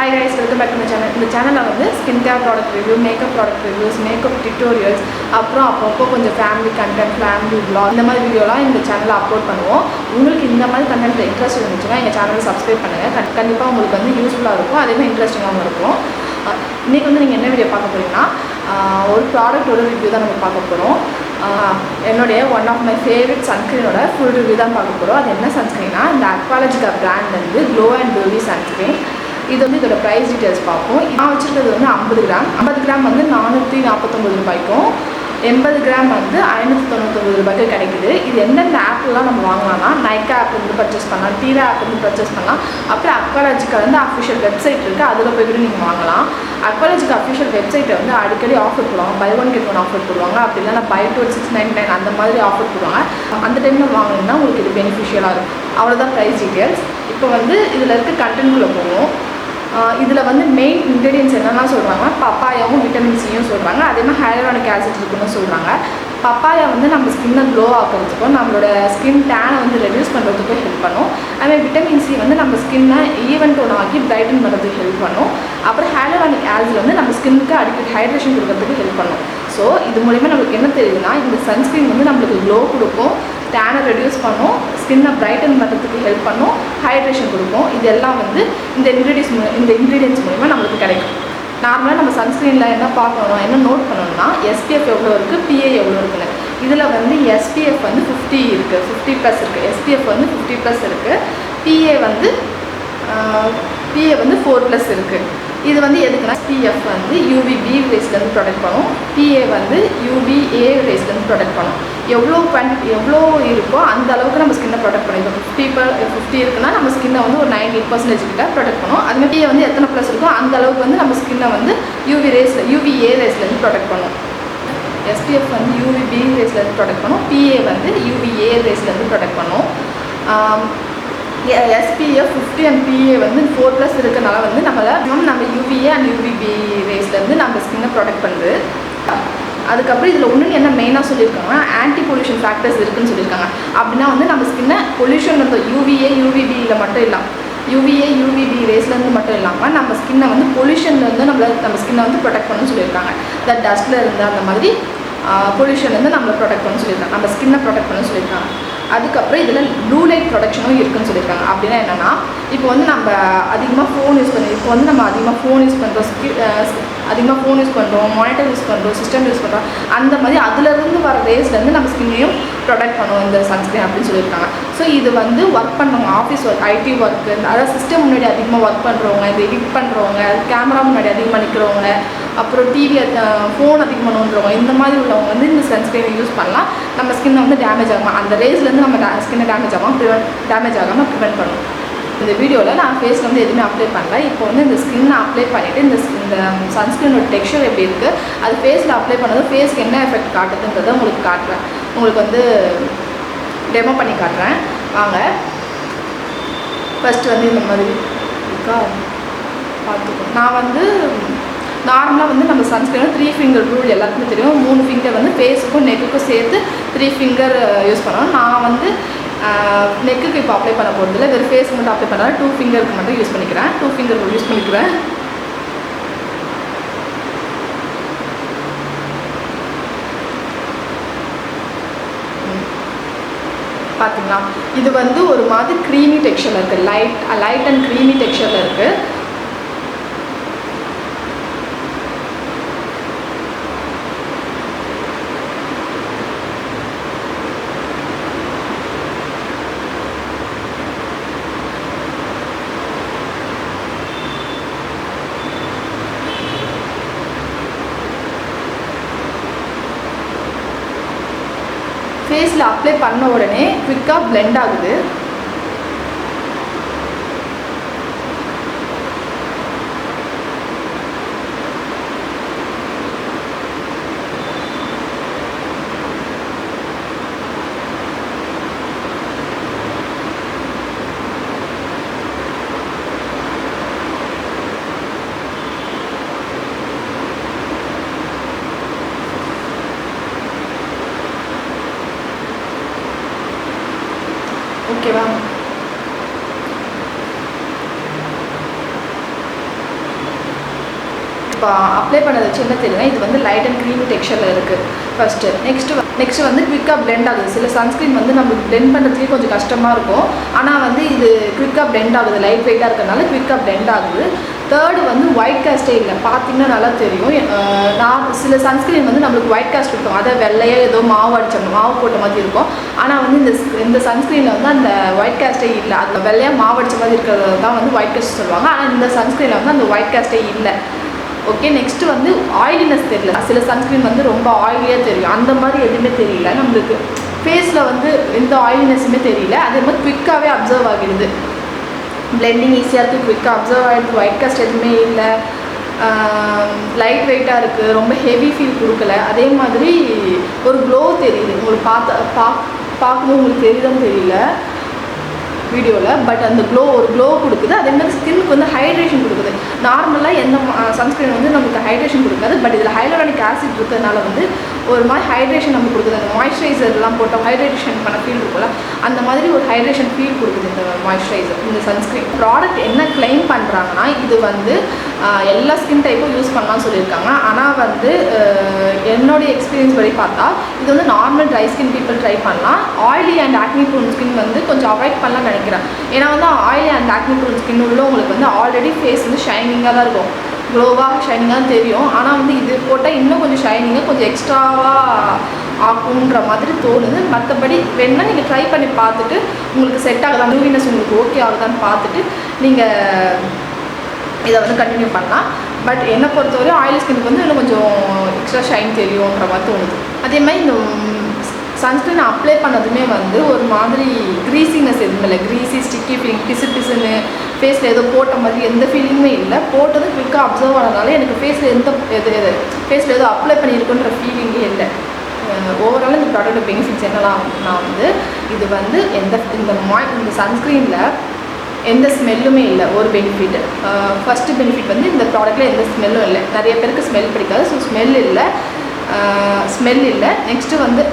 Hi guys, welcome back to my channel. இந்த சேனலில் வந்து skin care product review, makeup product reviews, makeup tutorials, அப்புறம் அப்பப்போ கொஞ்சம் ஃபேமிலி கண்டென்ட், ஃபேமிலி vlog இந்த மாதிரி வீடியோலாம் இந்த சேனலில் அப்லோட் பண்ணுவோம். உங்களுக்கு இந்த மாதிரி கண்டென்ட்டில் இன்ட்ரெஸ்ட் இருந்துச்சுன்னா எங்கள் சேனலை சப்ஸ்கிரைப் பண்ணுங்கள். கண்டிப்பாக உங்களுக்கு வந்து யூஸ்ஃபுல்லாக இருக்கும், அதே மாதிரி இன்ட்ரெஸ்டிங்காகவும் இருக்கும். இன்றைக்கி வந்து நீங்கள் என்ன வீடியோ பார்க்க போகிறீங்கன்னா ஒரு ப்ராடக்டோட ரிவ்யூ தான் நம்ம பார்க்க போகிறோம். என்னுடைய ஒன் ஆஃப் மை ஃபேவரட் சன்ஸ்க்ரீனோட ஃபுல் ரிவ்யூ தான் பார்க்க போகிறோம். அது என்ன சன்ஸ்க்ரீனா இந்த அக்வாலஜிகா பிராண்ட்லேருந்து க்ளோ அண்ட் க்ளோவி சன்ஸ்க்ரீன். இது வந்து இதோட ப்ரைஸ் டீட்டெயில்ஸ் பார்ப்போம். நான் வச்சுருக்கிறது வந்து 50 கிராம் வந்து 449 ரூபாய்க்கும், 80 கிராம் வந்து 599 ரூபாய்க்கு கிடைக்குது. இது எந்தெந்த ஆப்லாம் நம்ம வாங்கலாம்னா நைக்கா ஆப் வந்து பர்ச்சேஸ் பண்ணலாம், டீரா ஆப் வந்து பர்ச்சேஸ் பண்ணலாம். அப்புறம் அக்வாலஜிக்கா வந்து அஃபிஷியல் வெப்சைட் இருக்குது, அதில் போய் கூட நீங்கள் வாங்கலாம். அக்வாலஜிக்கா அஃபிஷியல் வெப்சைட்டை வந்து அடிக்கடி ஆஃபர் போடுவாங்க, buy one get one offer போடுவாங்க. அப்படி இல்லைனா பை 2 699 அந்த மாதிரி ஆஃபர் போடுவாங்க. அந்த டைமில் வாங்கினீங்கன்னா உங்களுக்கு இது பெனிஃபிஷியலாக இருக்கும். அவ்வளோதான் ப்ரைஸ் டீட்டெயில்ஸ். இப்போ வந்து இதில் இருக்க கண்டென்ட்குள்ளே போவோம். இதில் வந்து மெயின் இன்க்ரீடியன்ஸ் என்னென்னா சொல்கிறாங்க, பப்பாயாவும் விட்டமின் சியும் சொல்கிறாங்க. அதே மாதிரி ஹைலூரானிக் ஆசிட் இருக்குன்னு சொல்கிறாங்க. பப்பாயா வந்து நம்ம ஸ்கின்னை க்ளோ ஆக்கிறதுக்கும் நம்மளோட ஸ்கின் டேனை வந்து ரெடியூஸ் பண்ணுறதுக்கும் ஹெல்ப் பண்ணும். அதுமாதிரி விட்டமின் சி வந்து நம்ம ஸ்கின்னை ஈவன் டோன் ஆக்கி பிரைட்டன் பண்ணுறதுக்கு ஹெல்ப் பண்ணும். அப்புறம் ஹைலூரானிக் ஆசிட் வந்து நம்ம ஸ்கின்னுக்கு அடிக்கடி ஹைட்ரேஷன் கொடுக்கறதுக்கு ஹெல்ப் பண்ணும். ஸோ இது மூலிமா நம்மளுக்கு என்ன தெரியுதுன்னா, இந்த சன்ஸ்க்ரீன் வந்து நம்மளுக்கு க்ளோ கொடுக்கும், டேனை ரெடியூஸ் பண்ணும், ஸ்கின்னை பிரைட்டன் பண்ணுறதுக்கு ஹெல்ப் பண்ணும், ஹைட்ரேஷன் கொடுக்கும். இதெல்லாம் வந்து இந்த இன்க்ரீடியன்ஸ் மூலிமா நம்மளுக்கு கிடைக்கும். நார்மலாக நம்ம சன்ஸ்க்ரீனில் என்ன பார்க்கணும், என்ன நோட் பண்ணணும்னா எஸ்பிஎஃப் எவ்வளோ இருக்குது, பிஏ எவ்வளோ இருக்குன்னு. இதில் வந்து எஸ்பிஎஃப் வந்து 50 இருக்குது, 50+ இருக்குது. எஸ்பிஎஃப் வந்து 50+ இருக்குது. பிஏ வந்து 4+ இருக்குது. இது வந்து எதுக்குன்னா எஸ்பிஎஃப் வந்து யூவிபி ரேஸ்லேருந்து ப்ரொடெக்ட் பண்ணும், பிஏ வந்து யூவிஏ ரேஸ்லேருந்து ப்ரொடெக்ட் பண்ணும். எவ்வளோ இருக்கோ அந்த அளவுக்கு நம்ம ஸ்கின்னை ப்ரொடெக்ட் பண்ணும். இப்போ 50 இருக்குன்னா நம்ம ஸ்கின்னை வந்து ஒரு 90% கிட்ட ப்ரொடெக்ட் பண்ணும். அதுமாதிரி பிஏ வந்து எத்தனை ப்ளஸ் இருக்கோ அந்த அளவுக்கு வந்து நம்ம ஸ்கின்னை வந்து யூவிஏ ரேஸ்லேருந்து ப்ரொடெக்ட் பண்ணும். எஸ்பிஎஃப் வந்து யூவிபி ரேஸ்லேருந்து ப்ரொடெக்ட் பண்ணும், பிஏ வந்து யூவிஏ ரேஸ்லேருந்து ப்ரொடெக்ட் பண்ணும். எஸ்பிஎஃப் 50 அண்ட் பிஏ வந்து 4+ இருக்கிறனால வந்து நம்ம யூவிஏ அண்ட் யூவிபி ரேஸ்லேருந்து நம்ம ஸ்கின்னை ப்ரொடெக்ட் பண்ணுது. அதுக்கப்புறம் இதில் ஒன்று என்ன மெயினாக சொல்லியிருக்காங்கன்னா ஆன்டி பொல்யூஷன் ஃபேக்டர்ஸ் இருக்குதுன்னு சொல்லியிருக்காங்க. அப்படின்னா வந்து நம்ம ஸ்கின்னை பொல்யூஷன் வந்து யூவிஏ யூவிபியில் மட்டும் இல்லாமல் யூவிஏ யூவிபி ரேஸ்லேருந்து மட்டும் இல்லாமல் நம்ம ஸ்கின்னை வந்து பொல்யூஷன்லேருந்து நம்ம ஸ்கின்னை வந்து ப்ரொடெக்ட் பண்ணணும்னு சொல்லியிருக்காங்க. டஸ்ட்டில் இருந்து அந்த மாதிரி பொல்யூஷன்லேருந்து நம்மளை ப்ரொடெக்ட் பண்ணணும்னு சொல்லியிருக்காங்க, நம்ம ஸ்கின்னை ப்ரொடெக்ட் பண்ணணும்னு சொல்லியிருக்காங்க. அதுக்கப்புறம் இதில் ப்ளூ லைட் ப்ரொடக்ஷனும் இருக்குதுன்னு சொல்லியிருக்காங்க. அப்படின்னா என்னென்னா, இப்போ வந்து நம்ம அதிகமாக ஃபோன் யூஸ் பண்ணுறோம், மானிட்டர் யூஸ் பண்ணுறோம், சிஸ்டம் யூஸ் பண்ணுறோம். அந்த மாதிரி அதிலிருந்து வர ரேஸ்லேருந்து நம்ம ஸ்கின்னையும் ப்ரொடெக்ட் பண்ணுவோம் இந்த சன்ஸ்க்ரீன் அப்படின்னு சொல்லியிருக்காங்க. ஸோ இது வந்து ஒர்க் பண்ணுறவங்க, ஆஃபீஸ் ஒர்க், ஐடி ஒர்க்கு, அதாவது சிஸ்டம் முன்னாடி அதிகமாக ஒர்க் பண்ணுறவங்க, இந்த எடிட் பண்ணுறவங்க, கேமரா முன்னாடி அதிகமாக நிற்கிறவங்க, அப்புறம் டிவி ஃபோன் அதிகமாக நோண்டுறவங்க, இந்த மாதிரி உள்ளவங்க வந்து இந்த சன்ஸ்க்ரீனை யூஸ் பண்ணலாம். நம்ம ஸ்கின்னை வந்து டேமேஜ் ஆகாமல், அந்த ரேஸ்லேருந்து நம்ம ஸ்கின்னை டேமேஜ் ஆகாமல் ப்ரிவென்ட் பண்ணணும். இந்த வீடியோவில் நான் ஃபேஸில் வந்து எதுவுமே அப்ளை பண்ணல. இப்போ வந்து இந்த ஸ்கின்னை அப்ளை பண்ணிவிட்டு இந்த சன்ஸ்க்ரீனோட டெக்ஸ்சர் எப்படி இருக்குது, அது ஃபேஸில் அப்ளை பண்ணது ஃபேஸ்க்கு என்ன எஃபெக்ட் காட்டுதுன்றதை உங்களுக்கு காட்டுறேன். உங்களுக்கு வந்து டெமோ பண்ணி காட்டுறேன் வாங்க. ஃபஸ்ட்டு வந்து இந்த மாதிரி இருக்கா பார்த்துக்கணும். நான் வந்து நார்மலாக வந்து நம்ம சன்ஸ்க்ரீனில் 3 ஃபிங்கர் ரூல் எல்லாருக்குமே தெரியும். 3 ஃபிங்கர் வந்து ஃபேஸுக்கும் நெக்குக்கும் சேர்த்து 3 ஃபிங்கர் யூஸ் பண்ணணும். நான் வந்து நெக்குக்கு இப்போ அப்ளை பண்ண போகிறதில்ல, வெறும் ஃபேஸுக்கு மட்டும் அப்ளை பண்ணால் 2 ஃபிங்கருக்கு மட்டும் யூஸ் பண்ணிக்கிறேன். 2 ஃபிங்கர் ரூல் யூஸ் பண்ணிக்கிறேன். பார்த்தீங்களா, இது வந்து ஒரு மாதிரி க்ரீமி டெக்ஸ்சரில் இருக்குது, லைட் அண்ட் க்ரீமி டெக்ஸ்சரில் இருக்குது. ஃபேஸில் அப்ளை பண்ண உடனே குவிக்காக பிளெண்ட் ஆகுது. ஓகேவா, இப்போ அப்ளை பண்ணது சின்ன தெரியுங்க. இது வந்து லைட் அண்ட் க்ரீமி டெக்ஸ்சரில் இருக்குது ஃபஸ்ட்டு. நெக்ஸ்ட்டு வந்து குவிக்காக பிளெண்ட் ஆகுது. சில சன்ஸ்க்ரீன் வந்து நம்மளுக்கு பிளெண்ட் பண்ணுறதுக்கே கொஞ்சம் கஷ்டமாக இருக்கும். ஆனால் வந்து இது குவிக்காக பிளெண்ட் ஆகுது. லைட் வெயிட்டாக இருக்கிறதுனால குவிக்காக பிளெண்ட் ஆகுது. தேர்டு வந்து ஒயிட் காஸ்ட்டே இல்லை. பார்த்தீங்கன்னா நல்லா தெரியும். நான் சில சன்ஸ்க்ரீன் வந்து நம்மளுக்கு ஒயிட் காஸ்ட் இருக்கும். அதை வெள்ளையாக ஏதோ மாவு போட்ட மாதிரி இருக்கும். ஆனால் வந்து இந்த சன்ஸ்க்ரீனில் வந்து அந்த ஒயிட் காஸ்ட்டே இல்லை. அதில் வெள்ளையாக மாவு அடித்த மாதிரி இருக்கிறது தான் வந்து ஒயிட் காஸ்ட் சொல்லுவாங்க. ஆனால் இந்த சன்ஸ்க்ரீனில் வந்து அந்த ஒயிட் காஸ்ட்டே இல்லை. ஓகே, நெக்ஸ்ட்டு வந்து ஆயிலினஸ் தெரியல. சில சன்ஸ்க்ரீன் வந்து ரொம்ப ஆயிலியாக தெரியும். அந்த மாதிரி எதுவுமே தெரியல நம்மளுக்கு. ஃபேஸில் வந்து எந்த ஆயிலினஸுமே தெரியல. அதே மாதிரி குவிக்காகவே அப்சர்வ் ஆகிடுது. பிளெண்டிங் ஈஸியாக இருக்குது, குவிக்காக அப்சர்வ் ஆகிடுது. ஒயிட் காஸ்ட் எதுவுமே இல்லை. லைட் வெயிட்டாக இருக்குது. ரொம்ப ஹெவி ஃபீல் கொடுக்கல. அதே மாதிரி ஒரு க்ளோ தெரியுது. உங்களுக்கு பார்க்கும்போது உங்களுக்கு தெரியுதான்னு தெரியல வீடியோவில். பட் அந்த ஒரு க்ளோ கொடுக்குது. அதே மாதிரி ஸ்கின்னுக்கு வந்து ஹைட்ரேஷன் கொடுக்குது. நார்மலாக எந்த சன்ஸ்க்ரீன் வந்து நமக்கு ஹைட்ரேஷன் கொடுக்காது. பட் இதில் ஹைலூரானிக் ஆசிட் இருக்கிறதுனால வந்து ஒரு மாதிரி ஹைட்ரேஷன் நமக்கு கொடுக்குது. அந்த மாய்ஸ்சரைசர்லாம் போட்டால் ஹைட்ரேஷன் பண்ண ஃபீல் இருக்குல்ல, அந்த மாதிரி ஒரு ஹைட்ரேஷன் ஃபீல் கொடுக்குது இந்த மாய்ஸ்சரைசர், இந்த சன்ஸ்க்ரீன். ப்ராடக்ட் என்ன கிளைம் பண்ணுறாங்கன்னா, இது வந்து எல்லா ஸ்கின் டைப்பும் யூஸ் பண்ணலாம்னு சொல்லியிருக்காங்க. ஆனால் வந்து என்னுடைய எக்ஸ்பீரியன்ஸ் படி பார்த்தா இது வந்து normal dry skin people try பண்ணலாம். Oily and acne prone skin வந்து கொஞ்சம் அவாய்ட் பண்ணலாம் நினைக்கிறேன். ஏன்னா வந்து oily and acne prone skin உள்ளவங்களுக்கு வந்து ஆல்ரெடி ஃபேஸ் வந்து ஷைனிங்காக தான் இருக்கும். க்ளோவாக ஷைனிங்காக தெரியும். ஆனால் வந்து இது போட்டால் இன்னும் கொஞ்சம் ஷைனிங்காக கொஞ்சம் எக்ஸ்ட்ராவாக ஆகுன்ற மாதிரி தோணுது. மற்றபடி வேணுன்னா நீங்கள் ட்ரை பண்ணி பார்த்துட்டு உங்களுக்கு செட் ஆகுதா, லூவினஸ் உங்களுக்கு ஓகே ஆகுதான்னு பார்த்துட்டு நீங்கள் இதை வந்து கண்டினியூ பண்ணலாம். பட் என்னை பொறுத்தவரை ஆயிலி ஸ்கின்னுக்கு வந்து இன்னும் கொஞ்சம் எக்ஸ்ட்ரா ஷைன் தெரியுன்ற மாதிரி தோணுது. அதே மாதிரி இந்த சன்ஸ்க்ரீன் அப்ளை பண்ணதுமே வந்து ஒரு மாதிரி க்ரீஸினஸ் எதுவுமே இல்லை. க்ரீஸி ஸ்டிக்கி ஃபீலிங், பிசுன்னு ஃபேஸில் ஏதோ போட்ட மாதிரி எந்த ஃபீலிங்குமே இல்லை. போட்டது குவிக்காக அப்சர்வ் ஆனதுனால எனக்கு ஃபேஸில் ஏதோ அப்ளை பண்ணியிருக்குன்ற ஃபீலிங்கே இல்லை. ஓவரால் இந்த ப்ராடக்ட் பெனிஃபிட்ஸ் என்னெல்லாம் வந்து இது வந்து இந்த சன்ஸ்க்ரீனில் எந்த ஸ்மெல்லுமே இல்லை. ஒரு பெனிஃபிட், ஃபஸ்ட்டு பெனிஃபிட் வந்து இந்த ப்ராடக்ட்டில் எந்த ஸ்மெல்லும் இல்லை. நிறைய பேருக்கு ஸ்மெல் பிடிக்காது. ஸோ ஸ்மெல் இல்லை. நெக்ஸ்ட்டு வந்து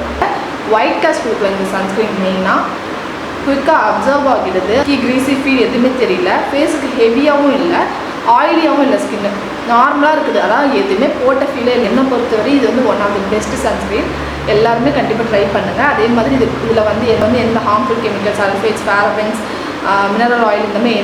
ஒயிட் காஸ்ட் கொடுக்கல இந்த சன்ஸ்க்ரீன். மெயினாக குவிக்காக அப்சர்வ் ஆகிடுது. க்ரீஸி ஃபீல் எதுவுமே தெரியல. ஃபேஸுக்கு ஹெவியாகவும் இல்லை, ஆயிலியாகவும் இல்லை. ஸ்கின்னு நார்மலாக இருக்குது. அதாவது எதுவுமே போட்ட ஃபீலே இல்லை. என்னை பொறுத்தவரை இது வந்து one of the best sunscreen. எல்லாருமே கண்டிப்பாக ட்ரை பண்ணுங்கள். அதே மாதிரி இதில் வந்து எந்த harmful chemicals, sulphates, parabens, mineral oil இந்த மாதிரி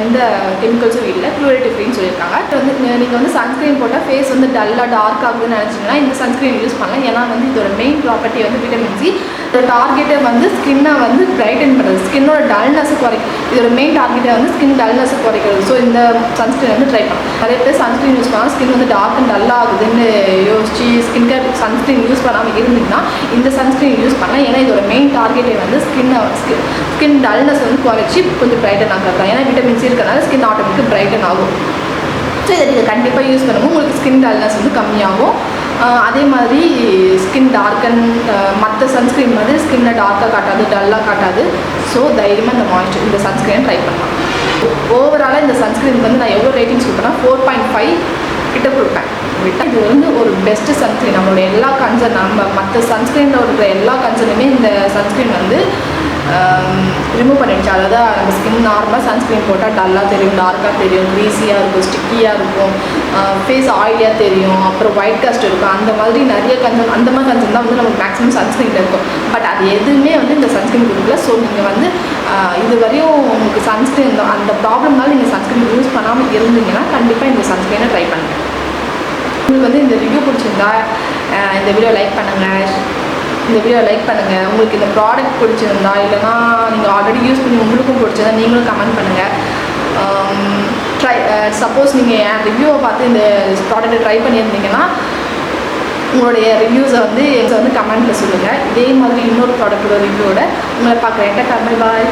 எந்த கெமிக்கல்ஸும் இல்லை. க்ளூரிட்டி ஃப்ரீன்னு சொல்லியிருக்காங்க. வந்து நீங்கள் வந்து சன்ஸ்க்ரீன் போட்டால் ஃபேஸ் வந்து டல்லாக டார்க் ஆகுதுன்னு நினச்சிங்கன்னா இந்த சன்ஸ்க்ரீன் யூஸ் பண்ணலாம். ஏன்னா வந்து இதோட மெயின் ப்ராப்பர்ட்டி வந்து விட்டமின் சி. இதோட டார்கெட்டை வந்து ஸ்கின்னை வந்து பிரைட்டன் பண்ணுறது, ஸ்கின்னோட டல்னஸை குறைக்கும். இதோட மெயின் டார்கெட்டை வந்து ஸ்கின் டல்னஸை குறைக்கிறது. ஸோ இந்த சன்ஸ்க்ரீன் வந்து ட்ரை பண்ணலாம். நிறைய பேர் சன்ஸ்க்ரீன் யூஸ் பண்ணால் ஸ்கின் வந்து டார்க் அண்ட் டல் ஆகுதுன்னு யோசிச்சு ஸ்கின் கேர் சன்ஸ்க்ரீன் யூஸ் பண்ணாமல் இருந்தீங்கன்னா இந்த சன்ஸ்க்ரீன் யூஸ் பண்ணலாம். ஏன்னா இதோட மெயின் டார்கெட்டை வந்து ஸ்கின் டல்னஸ் வந்து குறைச்சி கொஞ்சம் பிரைட்டன் ஆகலாம். ஏன்னா விட்டமின் சி இருக்கிறனால ஸ்கின் ஆட்டோமேட்டிக் பிரைட்டன் ஆகும். ஸோ இதை நீங்கள் கண்டிப்பாக யூஸ் பண்ணும்போது உங்களுக்கு ஸ்கின் டல்னஸ் வந்து கம்மியாகும். அதே மாதிரி ஸ்கின் டார்க்கன் மற்ற சன்ஸ்க்ரீன் மாதிரி ஸ்கின்னை டார்க்காக காட்டாது, டல்லாக காட்டாது. ஸோ தைரியமாக இந்த சன்ஸ்க்ரீனை ட்ரை பண்ணலாம். ஓவராலாக இந்த சன்ஸ்க்ரீனுக்கு வந்து நான் எவ்வளோ ரேட்டிங்ஸ் கொடுப்பேன்னா 4.5 கிட்ட கொடுப்பேன். இது வந்து ஒரு பெஸ்ட்டு சன்ஸ்க்ரீன். நம்மளோட எல்லா கன்சர்ன், நம்ம மற்ற சன்ஸ்க்ரீனில் இருக்கிற எல்லா கன்சர்னுமே இந்த சன்ஸ்க்ரீன் வந்து ரிமூவ் பண்ணிடுச்சு. அதாவது நம்ம ஸ்கின் நார்மலாக சன்ஸ்க்ரீன் போட்டால் டல்லாக தெரியும், டார்க்காக தெரியும், க்ரீஸியாக இருக்கும், ஸ்டிக்கியாக இருக்கும், ஃபேஸ் ஆயிலியாக தெரியும், அப்புறம் ஒயிட் காஸ்ட் இருக்கும். அந்த மாதிரி நிறைய அந்த மாதிரி கன்சர்ன் தான் வந்து நமக்கு மேக்ஸிமம் சன்ஸ்க்ரீனில் இருக்கும். பட் அது எதுவுமே வந்து இந்த சன்ஸ்க்ரீன் கொடுக்கல. ஸோ நீங்கள் வந்து இது வரையும் உங்களுக்கு சன்ஸ்க்ரீன் அந்த ப்ராப்ளம்னால நீங்கள் சன்ஸ்க்ரீன் யூஸ் பண்ணாமல் இருந்தீங்கன்னா கண்டிப்பாக இந்த சன்ஸ்க்ரீனை ட்ரை பண்ணுங்கள். உங்களுக்கு வந்து இந்த ரிவ்யூ பிடிச்சிருந்தா இந்த வீடியோ லைக் பண்ணுங்கள். உங்களுக்கு இந்த ப்ராடக்ட் பிடிச்சிருந்தா, இல்லைனா நீங்கள் ஆல்ரெடி யூஸ் பண்ணி உங்களுக்கும் பிடிச்சதா நீங்களும் கமெண்ட் பண்ணுங்கள். சப்போஸ் நீங்கள் என் ரிவ்யூவை பார்த்து இந்த ப்ராடக்ட்டை ட்ரை பண்ணியிருந்தீங்கன்னா உங்களுடைய ரிவ்யூஸை வந்து எங்களை வந்து கமெண்ட்டில் சொல்லுங்கள். இதே மாதிரி இன்னொரு ப்ராடக்டோட ரிவ்யூவோட உங்களை பார்க்குறேன். பாய்.